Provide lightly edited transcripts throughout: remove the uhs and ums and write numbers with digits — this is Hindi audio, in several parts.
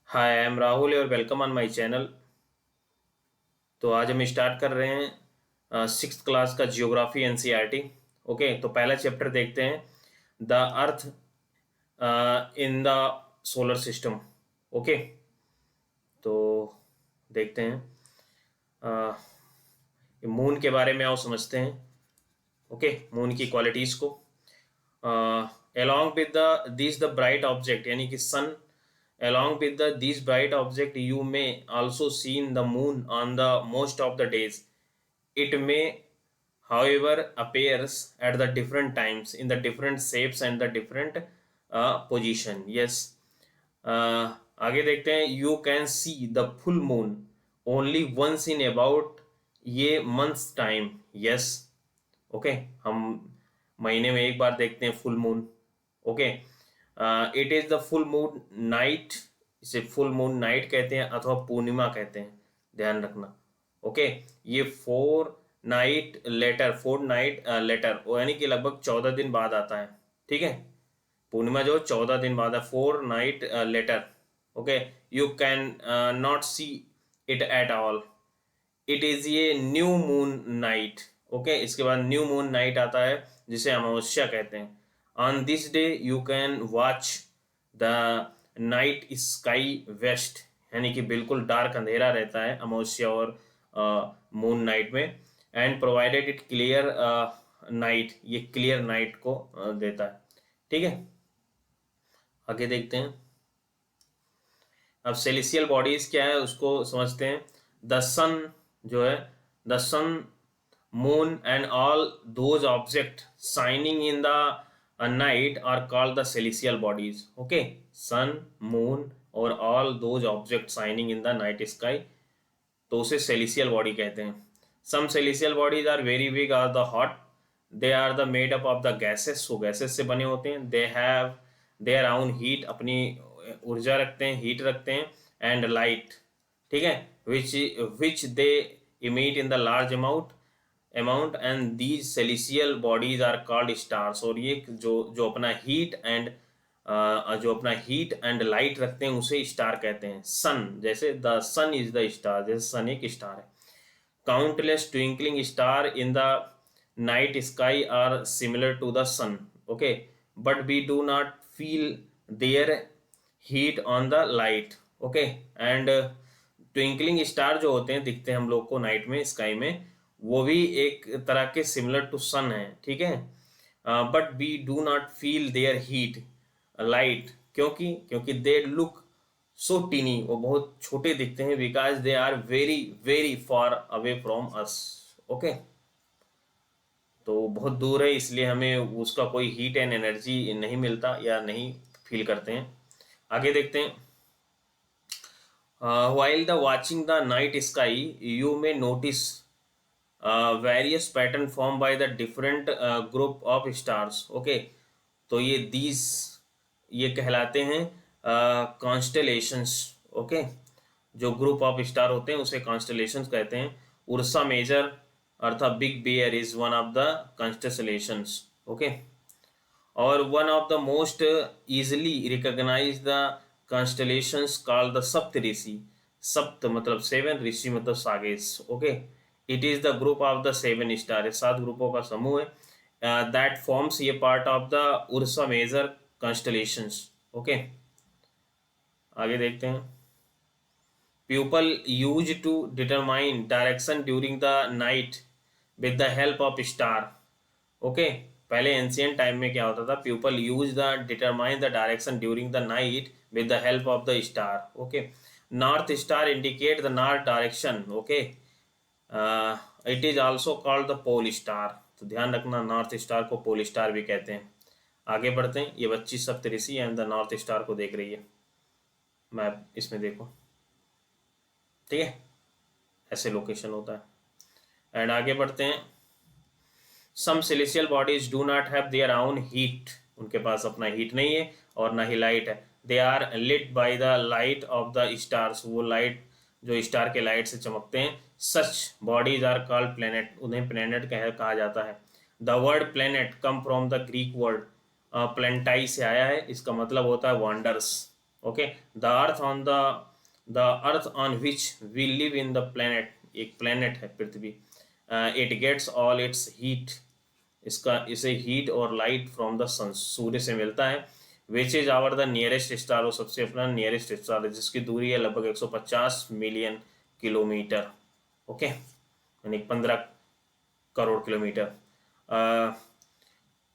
हाय आई एम राहुल और वेलकम ऑन माय चैनल। तो आज हम स्टार्ट कर रहे हैं सिक्स क्लास का जियोग्राफी एनसीईआरटी। ओके, तो पहला चैप्टर देखते हैं, the earth in the solar system. Okay, तो देखते हैं मून के बारे में आओ समझते हैं। ओके, मून की क्वालिटीज़ को along with the bright object यानी कि सन, along with these bright object you may also seen the moon on the most of the days. It may however appears at the different times in the different shapes and the different position. Yes. आगे देखते हैं, you can see the full moon only once in about ये मंथ्स टाइम। यस। ओके, हम महीने में एक बार देखते हैं full moon. Okay, it is the full moon night, इसे फुल मून नाइट कहते हैं अथवा पूर्णिमा कहते हैं, ध्यान रखना। ओके, ये फोर नाइट लेटर यानी कि लगभग 14 दिन बाद आता है। ठीक है, पूर्णिमा जो 14 दिन बाद है, fortnight later. Okay, you can not see it at all, it is ये न्यू मून नाइट। ओके, इसके बाद न्यू मून नाइट आता है जिसे अमावस्या कहते हैं। On this day you can watch the night sky west, यानी कि बिल्कुल डार्क अंधेरा रहता है अमावस्या और मून नाइट में। And provided it clear night, ये क्लियर नाइट को देता है। ठीक है, आगे देखते हैं। अब सेलेसियल बॉडीज क्या है उसको समझते हैं। द सन जो है, the sun, moon and all those object shining in the night are called the celestial bodies. Okay, sun, moon और all those object shining in the night sky, तो उसे सेलेसियल बॉडी कहते हैं। Some celestial bodies are very big are the hot, they are the made up of the gases, वो गैसेस से बने होते हैं। They have their own heat, अपनी ऊर्जा रखते हैं, हीट रखते हैं। एंड लाइट, ठीक है, which they emit in the large amount and these celestial bodies are called stars. और ये जो जो अपना हीट एंड लाइट रखते हैं उसे स्टार कहते हैं। सन, जैसे the sun is the star, जैसे सन एक स्टार है। Countless twinkling star in the night sky are similar to the sun. Okay, but we do not feel their heat on the light. Okay, and twinkling star जो होते हैं, दिखते हैं हम लोग को नाइट में स्काई में, वो भी एक तरह के सिमिलर टू सन है। ठीक है, but we do not feel their heat light, क्योंकि क्योंकि दे लुक सो टीनी, वो बहुत छोटे दिखते हैं, because they are very very far away from us. Okay, तो बहुत दूर है इसलिए हमें उसका कोई हीट एंड एनर्जी नहीं मिलता या नहीं फील करते हैं। आगे देखते हैं। while the watching the night sky you may notice various pattern formed by the different group of stars. Okay, तो ये कहलाते हैं कॉन्स्टेलेशंस। ओके, जो ग्रुप ऑफ स्टार होते हैं उसे कॉन्स्टेलेशंस कहते हैं। उर्सा मेजर अर्थात big bear is one of the constellations. Okay, और one of the most easily recognize the constellations called the Sapta Rishi. सप्त मतलब सेवन, ऋषि मतलब सागेस। Okay, it is the group of the seven star, 7 ग्रुपों का समूह है दैट फॉर्म्स ये part of the Ursa Major constellations. Okay, आगे देखते हैं। People use to determine direction during the night with the help of star. Okay, पहले एंशियंट टाइम में क्या होता था, people use the determine the direction during the night with the help of the star. Okay, north star indicate the north direction. Okay, it is also called the pole star, तो ध्यान रखना नॉर्थ स्टार को पोल स्टार भी कहते हैं। आगे बढ़ते हैं। ये बच्ची सप्तऋषि एंड द नॉर्थ स्टार को देख रही है, मैप इसमें देखो। ठीक है, ऐसे लोकेशन होता है। एंड आगे बढ़ते हैं। Some celestial bodies do not have their own heat, उनके पास अपना हीट नहीं है और ना ही लाइट है। They are lit by the light of the stars, वो लाइट जो स्टार के लाइट से चमकते हैं। Such bodies are called planet, उन्हें प्लेनेट कहा जाता है। The word planet come from the Greek word planetai से आया है, इसका मतलब होता है wonders. Okay, the earth on the earth on which we live in the planet, एक प्लेनेट है पृथ्वी, it gets all it's heat, इसका इसे हीट और लाइट फ्रॉम द सन, सूर्य से मिलता है। Which is our the nearest star, वो सबसे अपना नियरेस्ट स्टार है जिसकी दूरी है लगभग 150 मिलियन किलोमीटर। ओके, यानी 15 करोड़ किलोमीटर।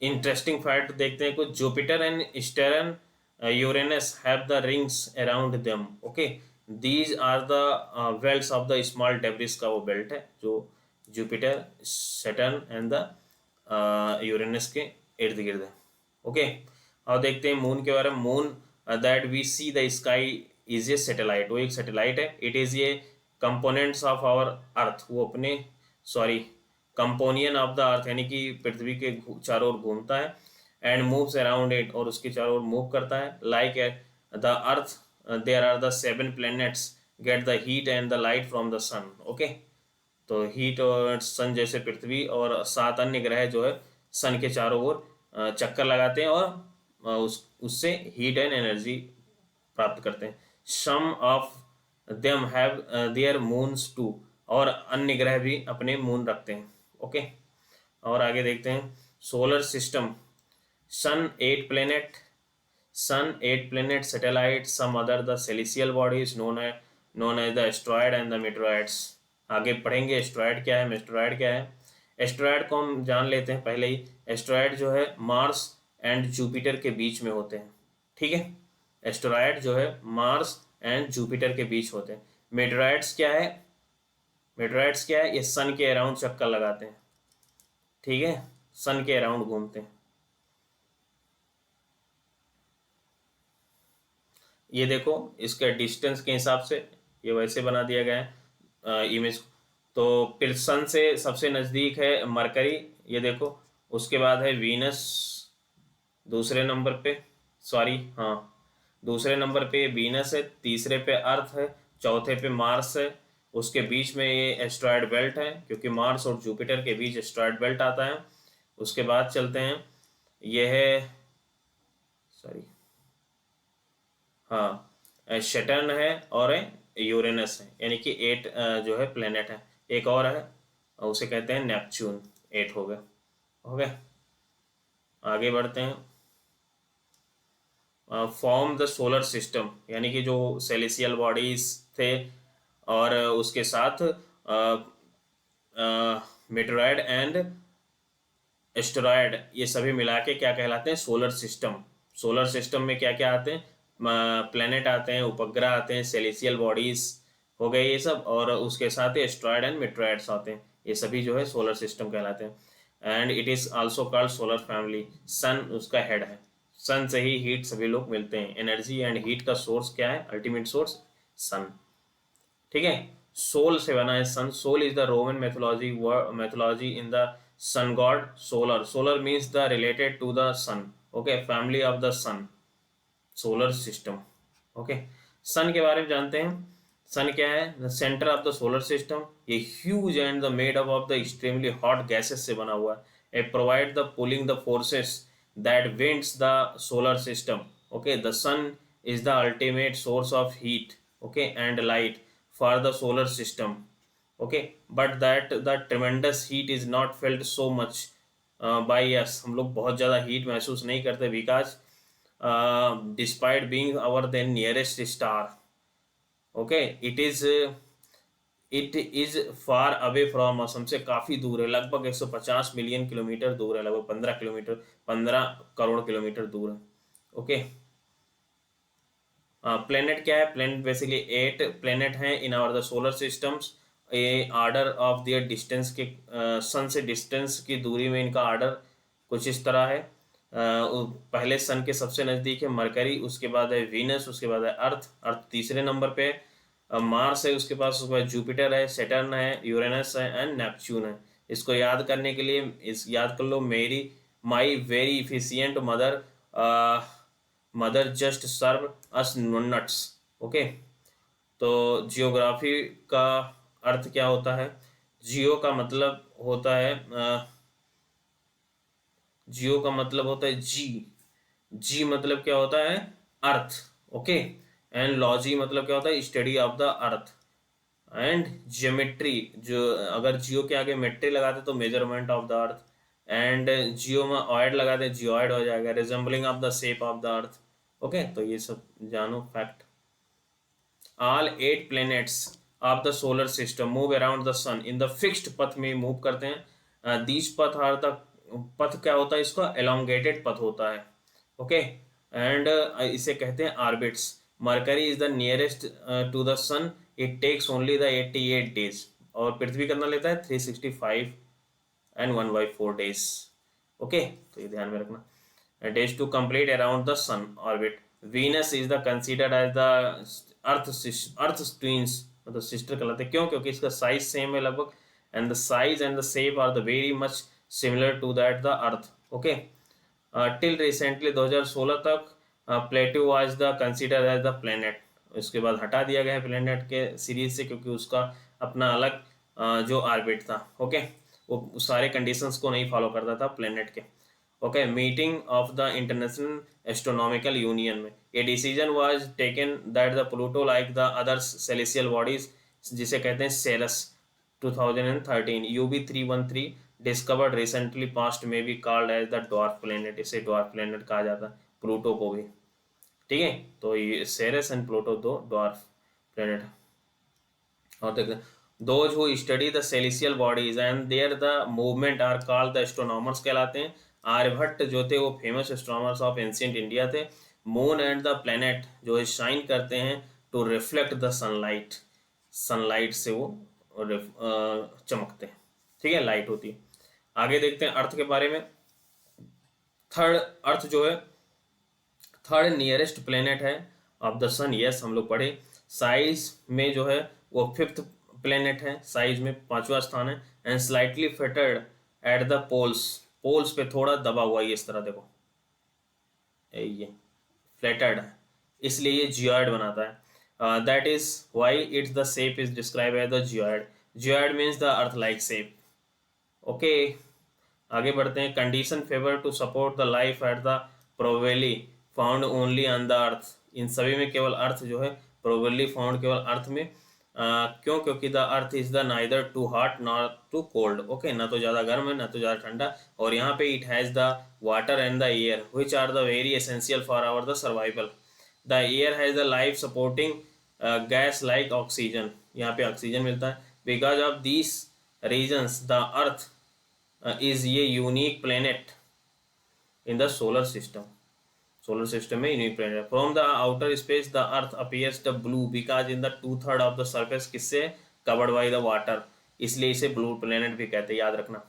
इंटरेस्टिंग फैक्ट देखते हैं कुछ। Jupiter and Saturn Uranus have the rings around them. Okay, these are the belts of the small debris का वो बेल्ट है जो Jupiter, Saturn and the Uranus के इर्द गिर्द है। ओके, अब देखते हैं मून के बारे में। Moon that we see the sky is a satellite, वो एक सैटेलाइट है। इट इज ये कंपोनेंट्स ऑफ आवर अर्थ, वो अपने sorry companion of the earth, यानी कि पृथ्वी के चारों ओर घूमता है। एंड मूव्स अराउंड इट, और उसके चारों ओर मूव करता है। Like the earth there are the 7 planets get the heat and the light from the sun. Okay, तो हीट और सन जैसे पृथ्वी और 7 अन्य ग्रह जो है सन के चारों ओर चक्कर लगाते हैं और उससे हीट एंड एनर्जी प्राप्त करते हैं। Some of them have their moons too, और अन्य ग्रह भी अपने मून रखते हैं। ओके, और आगे देखते हैं solar system. Sun 8 planet, sun 8 planet satellite some other the celestial bodies known as the asteroid and the meteoroids. आगे पढ़ेंगे एस्ट्रॉयड क्या है, मेटेरॉइड क्या है। एस्ट्रॉयड को हम जान लेते हैं पहले ही। एस्ट्रॉयड जो है मार्स एंड जुपिटर के बीच में होते हैं। ठीक है, एस्ट्रॉयड जो है मार्स एंड जुपिटर के बीच होते हैं। मेटेरॉइड्स क्या है, मेटेरॉइड्स क्या है, ये सन के अराउंड चक्कर लगाते हैं। ठीक है, सन के अराउंड घूमते हैं। ये देखो इसके डिस्टेंस के हिसाब से ये वैसे बना दिया गया है इमेज। तो फिर सन से सबसे नज़दीक है मरकरी, ये देखो। उसके बाद है वीनस दूसरे नंबर पे, सॉरी हाँ, दूसरे नंबर पे वीनस है, तीसरे पे अर्थ है, चौथे पे मार्स है। उसके बीच में ये एस्ट्रॉयड बेल्ट है क्योंकि मार्स और जुपिटर के बीच एस्ट्रॉयड बेल्ट आता है। उसके बाद चलते हैं, ये है सॉरी हाँ, शटर्न है और यूरेनस है, यानी कि 8 जो है प्लेनेट है। एक और है उसे कहते हैं नेपच्यून, 8 हो गए। हो गए, आगे बढ़ते हैं। फॉर्म द सोलर सिस्टम, यानी कि जो सेलेस्टियल बॉडीज थे और उसके साथ मेटेरॉइड एंड एस्टेरॉयड, ये सभी मिला के क्या कहलाते हैं, सोलर सिस्टम। सोलर सिस्टम में क्या क्या आते हैं, प्लेनेट आते हैं, उपग्रह आते हैं, सेलेस्टियल बॉडीज हो गए ये सब, और उसके साथ ही एस्ट्रॉयड एंड मेटेरॉइड्स आते हैं। ये सभी जो है सोलर सिस्टम कहलाते हैं। And it is also called solar family. Sun उसका हेड है, सन से ही हीट सभी लोग मिलते हैं। एनर्जी एंड हीट का सोर्स क्या है, अल्टीमेट सोर्स सन। ठीक है, सोल से बना है sun. Sol is the Roman mythology in the sun god. Solar, solar means the related to the sun. Okay, family of the sun, solar system. Okay, sun के बारे में जानते हैं। सन क्या है, the centre of the solar system. ये huge and the made up of the extremely hot gases से बना हुआ है। A provide the pulling the forces that winds the solar system. Okay, the sun is the ultimate source of heat, okay, and light for the solar system. Okay, but that the tremendous heat is not felt so much by us. हम लोग बहुत ज़्यादा हीट महसूस नहीं करते because despite being our the nearest star, okay, it is far away from us, हमसे काफ़ी दूर है, लगभग 150 मिलियन किलोमीटर दूर है, लगभग 15 किलोमीटर, 15 करोड़ किलोमीटर दूर है। ओके, प्लेनेट क्या है, प्लेनेट बेसिकली 8 प्लेनेट हैं in our the solar systems. ये आर्डर ऑफ दियर डिस्टेंस के सन से डिस्टेंस की दूरी में इनका आर्डर कुछ इस तरह है। पहले सन के सबसे नज़दीक है मरकरी, उसके बाद है वीनस, उसके बाद है अर्थ, अर्थ तीसरे नंबर पे है। मार्स है उसके पास, उसके बाद जुपिटर है, सैटर्न है, यूरेनस है एंड नेपच्यून है। इसको याद करने के लिए इस याद कर लो, मेरी my very efficient mother mother just serve us nuts. Okay, तो जियोग्राफी का अर्थ क्या होता है, जियो का मतलब होता है जियो का मतलब होता है जी, जी मतलब क्या होता है, अर्थ। ओके। एंड लॉजी मतलब क्या होता है, study of the earth. And geometry, जो अगर जियो के आगे मेट्री लगाते तो measurement of the earth. And geo में ऑयड लगाते जियोइड हो जाएगा, resembling of the shape of the earth. Okay, तो ये सब जानो fact. All 8 planets of the solar system move around the sun in the fixed पथ में मूव करते हैं। दीज पथ आर द, पथ क्या होता है इसका, एलोंगेटेड पथ होता है। ओके, एंड इसे कहते हैं orbits. Mercury is the nearest to the sun, it takes only the 88 days. और पृथ्वी कितना लेता है, 365 एंड 1/4 days। ओके, तो ये ध्यान में रखना। Days to complete around the sun orbit. Venus is the considered as the earth earth twins, मतलब सिस्टर कहलाते हैं। क्यों? क्योंकि इसका साइज सेम है लगभग, and the size and the shape are the very much similar to that the earth. Okay, till recently 2016 तक Pluto was the consider as the planet. उसके बाद हटा दिया गया है प्लेनेट के सीरीज से, क्योंकि उसका अपना अलग जो ऑर्बिट था। ओके, वो सारे कंडीशंस को नहीं फॉलो करता था प्लेनेट के। Okay, meeting of the International Astronomical Union में a decision was taken that the Pluto like the other celestial bodies, जिसे कहते हैं सेरस, 2013 UB313 डिस्कवर्ड रिसेंटली पास्ट में भी called as the dwarf planet. इसे डॉर्फ प्लेनेट कहा जाता है, प्लूटो को भी। ठीक है, तो ये सेरस एंड प्लूटो दो डॉर्फ प्लेनेट। और देखते हैं, those who study the celestial bodies and their the movement are called the astronomers कहलाते हैं। आर्यभट्ट जो थे वो famous astronomers of ancient India थे। मून एंड द प्लेनेट जो है शाइन करते हैं to reflect the sunlight, sunlight से वो चमकते हैं। ठीक है, लाइट होती है। आगे देखते हैं अर्थ के बारे में। थर्ड, अर्थ जो है थर्ड नियरेस्ट प्लेनेट है ऑफ द सन। यस, हम लोग पढ़े। साइज में जो है वो फिफ्थ प्लेनेट है, साइज में पांचवा स्थान है। And slightly fitted at the poles, poles पे थोड़ा दबा हुआ है, इस तरह देखो, ये फ्लैटेड है, इसलिए ये जियोइड बनाता है। That is why it's the shape is describe as the geoid. Geoid means the earth like shape. Okay, आगे बढ़ते हैं। Condition favour to support the life at the probably found only on the earth. इन सभी में केवल अर्थ जो है प्रोबेबली फाउंड केवल अर्थ में। क्यों? क्योंकि the earth is the neither too hot not too cold. Okay, ना तो ज़्यादा गर्म है ना तो ज़्यादा ठंडा। और यहाँ पे it has the water and the air which are the very essential for our the survival. The air has the life supporting gas like oxygen. यहाँ पे ऑक्सीजन मिलता है। Because of this reasons the earth is ये unique planet in the solar system. Solar system में unique planet. From the outer space the earth appears the blue because in the 2/3 of the surface किससे कवर्ड बाई द वाटर, इसलिए इसे ब्लू प्लेनेट भी कहते हैं, याद रखना।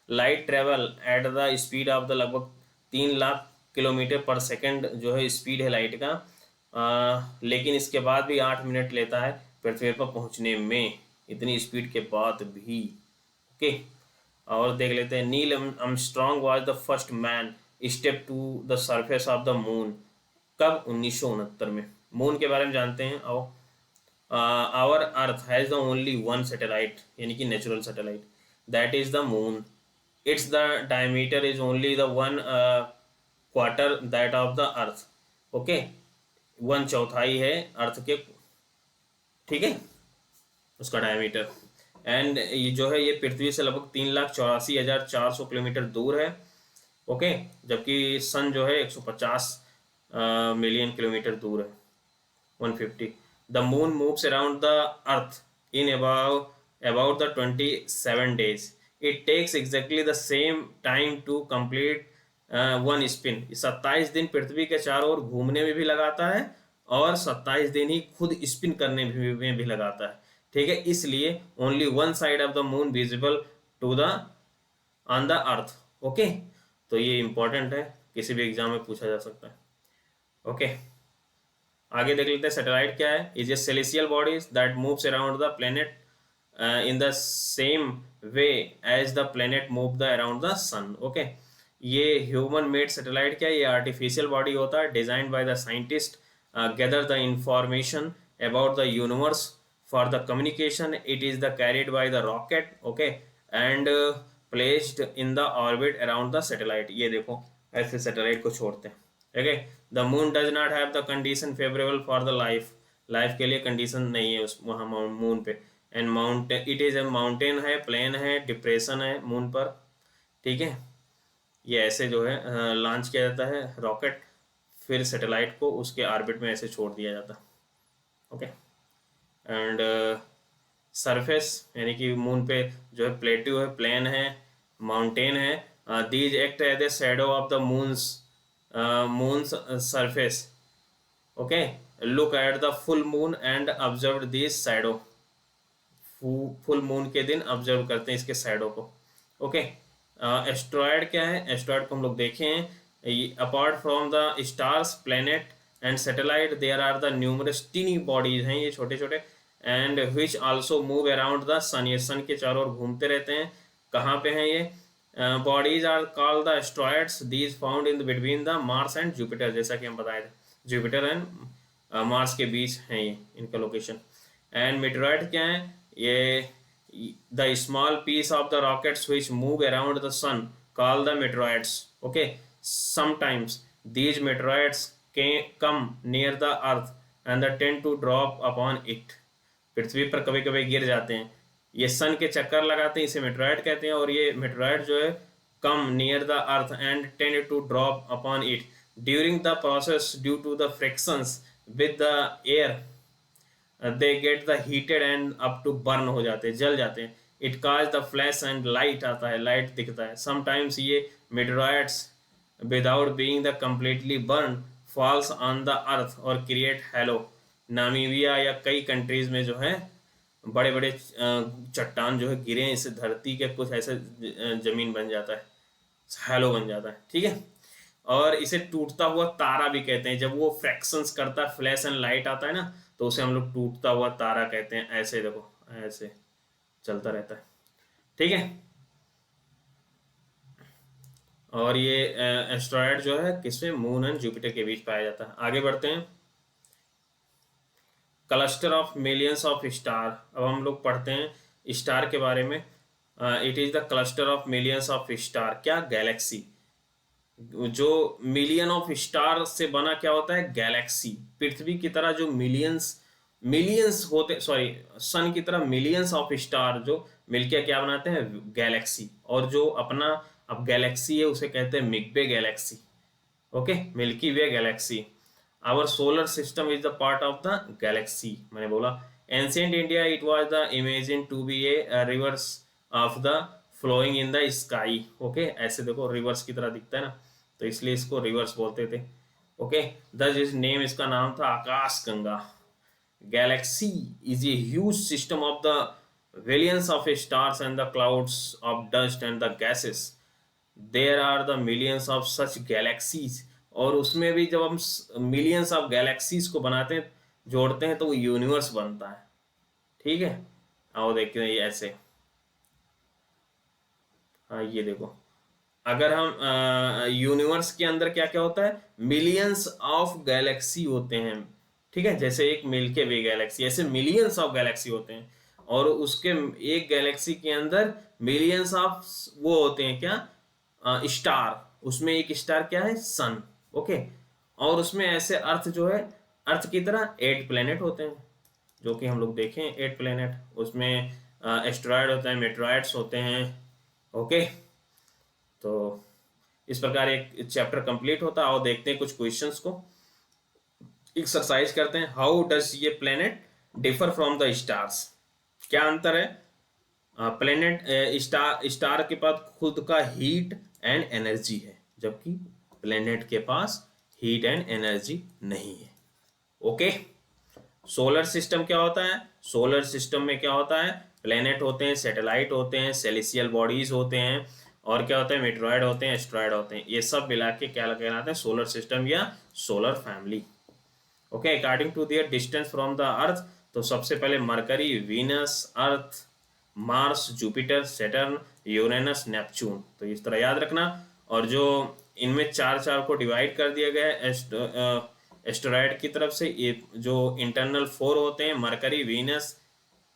Light travel at the speed of the लगभग 3 लाख किलोमीटर पर सेकेंड जो है स्पीड है लाइट का। लेकिन इसके बाद भी 8 मिनट लेता है पृथ्वी पर पहुंचने में, इतनी स्पीड के बाद भी। ओके, और देख लेते हैं। Neil Armstrong was the first man step to the surface of the moon. कब? 1969 में। मून के बारे में जानते हैं। आओ, our earth has the only one satellite, यानी कि natural satellite, that is the moon. Its the diameter is only the 1/4 that of the earth. Okay, 1/4 है अर्थ के, ठीक है, उसका डायमीटर। एंड ये जो है ये पृथ्वी से लगभग 3,84,400 किलोमीटर दूर है। ओके, जबकि सन जो है 150 मिलियन किलोमीटर दूर है, 150। The moon moves around the earth in about the 27 days। It takes exactly the same time to complete one spin. 27 दिन पृथ्वी के चारों ओर घूमने में भी लगाता है और 27 दिन ही खुद स्पिन करने में भी लगाता है। ठीक है, इसलिए only one side of the moon visible to the on the earth. Okay, तो ये इंपॉर्टेंट है, किसी भी एग्जाम में पूछा जा सकता है। ओके, आगे देख लेते हैं सैटेलाइट क्या है। Is a celestial bodies that moves around the planet in the same way as the planet move the around the sun. Okay, ये ह्यूमन मेड सैटेलाइट क्या है, ये आर्टिफिशियल बॉडी होता है, designed by the scientist gather the information about the universe for the communication. It is the carried by the rocket. Okay, and placed in the orbit around the satellite. ये देखो ऐसे सैटेलाइट को छोड़ते हैं। ठीक है, the moon does not have the condition favourable for the life, life के लिए कंडीशन नहीं है उस वहाँ मून पे। And mountain, it is a mountain है, प्लेन है, डिप्रेशन है मून पर, ठीक है। ये ऐसे जो है लॉन्च किया जाता है रॉकेट, फिर सैटेलाइट को उसके ऑर्बिट में ऐसे छोड़ दिया जाता है, ओके। एंड सरफेस यानी कि मून पे जो है प्लेट्यू है, प्लेन है, माउंटेन है, these act as a shadow of the moon's surface, okay. Look at the full moon and observe this shadow, full moon के दिन ऑब्जर्व करते हैं इसके शैडो को, ओके। एस्ट्रॉयड क्या है, एस्ट्रॉयड को हम लोग देखे हैं, apart from the stars, planet and satellite there are the numerous tiny bodies हैं ये छोटे छोटे, and which also move around the sun, ये सन के चारों ओर घूमते रहते हैं। कहाँ पे हैं ये bodies? Are called the asteroids, these found in between the Mars and Jupiter, जैसा कि हम बताए थे जुपिटर एंड मार्स के बीच हैं ये इनका लोकेशन। एंड मेटेरॉइड क्या है? ये the small piece of the rockets which move around the sun call the meteoroids, okay. Sometimes these meteoroids come near the earth and the tend to drop upon it, पृथ्वी पर कभी कभी गिर जाते हैं, ये सन के चक्कर लगाते हैं, इसे मेटेरॉइड कहते हैं। और ये मेटेरॉइड जो है come near the earth and tend to drop upon it during the process due to the frictions with the air, they get the heated and up to burn हो जाते हैं, जल जाते हैं। It cause the flash and light आता है, लाइट दिखता है। समटाइम्स ये meteoroids without being the completely burn falls on the earth और क्रिएट हैलो। नामीबिया या कई कंट्रीज में जो है बड़े बड़े चट्टान जो है गिरे, इससे धरती के कुछ ऐसे जमीन बन जाता है, हैलो बन जाता है, ठीक है। और इसे टूटता हुआ तारा भी कहते हैं, जब वो फ्रैक्शंस करता है, फ्लैश एंड लाइट आता है ना, तो उसे हम लोग टूटता हुआ तारा कहते हैं। ऐसे देखो, ऐसे चलता रहता है, ठीक है। और ये एस्ट्रॉयड जो है किसमें? मून एंड जुपिटर के बीच पाया जाता है। आगे बढ़ते हैं। Cluster of millions of star, अब हम लोग पढ़ते हैं स्टार के बारे में। It is the cluster of millions of star, क्या? गैलेक्सी। जो मिलियन ऑफ स्टार से बना क्या होता है? गैलेक्सी। पृथ्वी की तरह जो मिलियंस मिलियंस होते, सॉरी, सन की तरह मिलियंस ऑफ स्टार जो मिलके क्या बनाते हैं? गैलेक्सी। और जो अपना अब गैलेक्सी है उसे कहते हैं milky galaxy, okay, milky way galaxy. Our solar system is the part of the galaxy, मैंने बोला। Ancient India it was the imagine to be a rivers of the flowing in the sky, okay. ऐसे देखो रिवर्स की तरह दिखता है ना, तो इसलिए इसको रिवर्स बोलते थे, ओके। द जिस नेम, इसका नाम था Akash Ganga. Galaxy is a huge system of the billions of stars and the clouds of dust and the gases. There are the millions of such galaxies. और उसमें भी जब हम मिलियंस ऑफ गैलेक्सीज को बनाते हैं, जोड़ते हैं, तो वो यूनिवर्स बनता है, ठीक है। आओ देखते हैं ये ऐसे। हाँ, ये देखो, अगर हम यूनिवर्स के अंदर क्या क्या होता है? मिलियंस ऑफ गैलेक्सी होते हैं, ठीक है। जैसे एक मिल्की वे गैलेक्सी, ऐसे मिलियंस ऑफ गैलेक्सी होते हैं। और उसके एक गैलेक्सी के अंदर मिलियंस ऑफ वो होते हैं, क्या? स्टार। उसमें एक स्टार क्या है? सन, ओके। और उसमें ऐसे अर्थ जो है, अर्थ की तरह 8 प्लेनेट होते हैं, जो कि हम लोग देखें 8 प्लेनेट। उसमें एस्ट्रॉयड होते हैं, मेटेरॉइड्स होते हैं, ओके। तो इस प्रकार एक चैप्टर कंप्लीट होता है। और देखते हैं कुछ क्वेश्चंस को, एक्सरसाइज करते हैं। हाउ डज ये planet differ from the stars, क्या अंतर है? प्लेनेट स्टार के पास खुद का हीट एंड एनर्जी है, जबकि प्लेनेट के पास हीट एंड एनर्जी नहीं है, ओके। सोलर सिस्टम क्या होता है? सोलर सिस्टम में क्या होता है? प्लेनेट होते हैं, सैटेलाइट होते हैं, सेलेस्टियल बॉडीज होते हैं, और क्या होते हैं? मेटेरॉइड होते हैं, एस्ट्रॉयड होते हैं। ये सब मिला के क्या कहलाते हैं? सोलर सिस्टम या solar family, okay. According to their distance from the earth, तो सबसे पहले Mercury, Venus, Earth, Mars, Jupiter, Saturn, Uranus, Neptune. तो इस तरह याद रखना। और जो इनमें चार चार को डिवाइड कर दिया गया है एस्टेरॉयड की तरफ से, ये जो इंटरनल 4 होते हैं, mercury, Venus,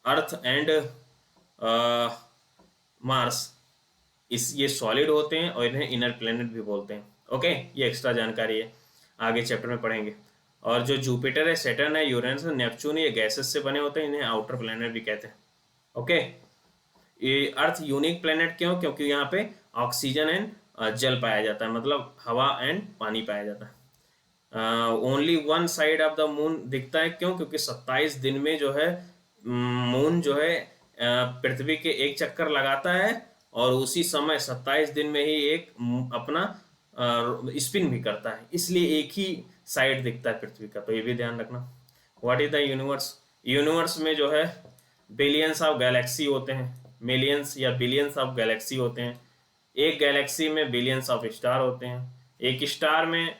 earth and Mars, ये सॉलिड होते हैं और इन्हें इनर प्लैनेट भी बोलते हैं, ओके। ये एक्स्ट्रा जानकारी है। आगे चैप्टर में पढ़ेंगे। और जो जुपिटर है, सैटर्न है, यूरेनस है, नेपच्यून, ये गैसेस से बने होते हैं, इन्हें आउटर प्लैनेट भी कहते हैं। ओके, ये अर्थ यूनिक प्लेनेट क्यों? क्योंकि यहाँ पे ऑक्सीजन एंड जल पाया जाता है, मतलब हवा एंड पानी पाया जाता है। Only one side of the moon दिखता है, क्यों? क्योंकि 27 दिन में जो है मून जो है पृथ्वी के एक चक्कर लगाता है, और उसी समय 27 दिन में ही एक अपना स्पिन भी करता है, इसलिए एक ही साइड दिखता है पृथ्वी का, तो ये भी ध्यान रखना। What is the universe? Universe में जो है बिलियंस ऑफ गैलेक्सी होते हैं, मिलियंस या बिलियंस ऑफ गैलेक्सी होते हैं। एक गैलेक्सी में बिलियंस ऑफ स्टार होते हैं। एक स्टार में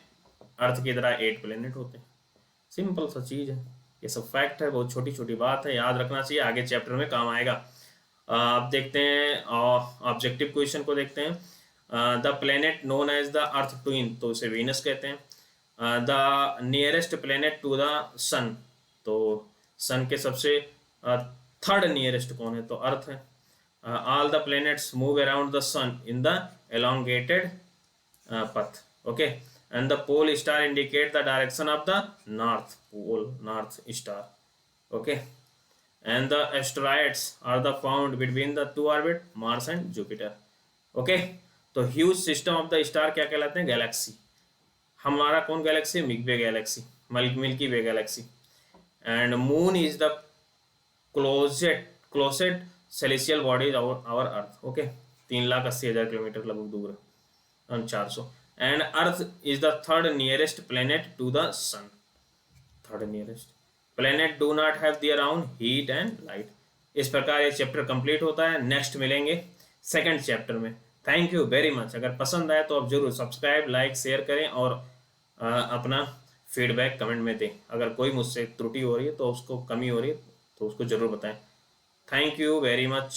अर्थ की तरह 8 प्लेनेट होते हैं। सिंपल सा चीज़ है, ये सब फैक्ट है, बहुत छोटी छोटी बात है, याद रखना चाहिए, आगे चैप्टर में काम आएगा। अब देखते हैं ऑब्जेक्टिव क्वेश्चन को देखते हैं। The planet known as the earth twin, तो इसे वीनस कहते हैं। The nearest planet to the sun, तो सन के सबसे थर्ड नियरेस्ट कौन है? तो अर्थ है। All the planets move around the sun in the elongated path. Okay, and the pole star indicate the direction of the north pole, north star. Okay, and the asteroids are the found between the two orbit Mars and Jupiter. Okay, तो huge system of the star क्या कहलाते हैं? गैलेक्सी। हमारा कौन गैलेक्सी? Milky galaxy, milky way galaxy. And moon is the closest celestial body our earth. Okay, 3,80,000 kilometre लगभग दूर है, 400। And earth is the third nearest planet to the sun, third nearest planet do not have their own heat and light. इस प्रकार ये चैप्टर कंप्लीट होता है। नेक्स्ट मिलेंगे सेकंड चैप्टर में। Thank you very much. अगर पसंद आए तो आप जरूर सब्सक्राइब, लाइक, शेयर करें, और अपना फीडबैक कमेंट में दें। अगर कोई मुझसे त्रुटि हो रही है तो उसको कमी हो रही है तो उसको ज़रूर बताएं। Thank you very much.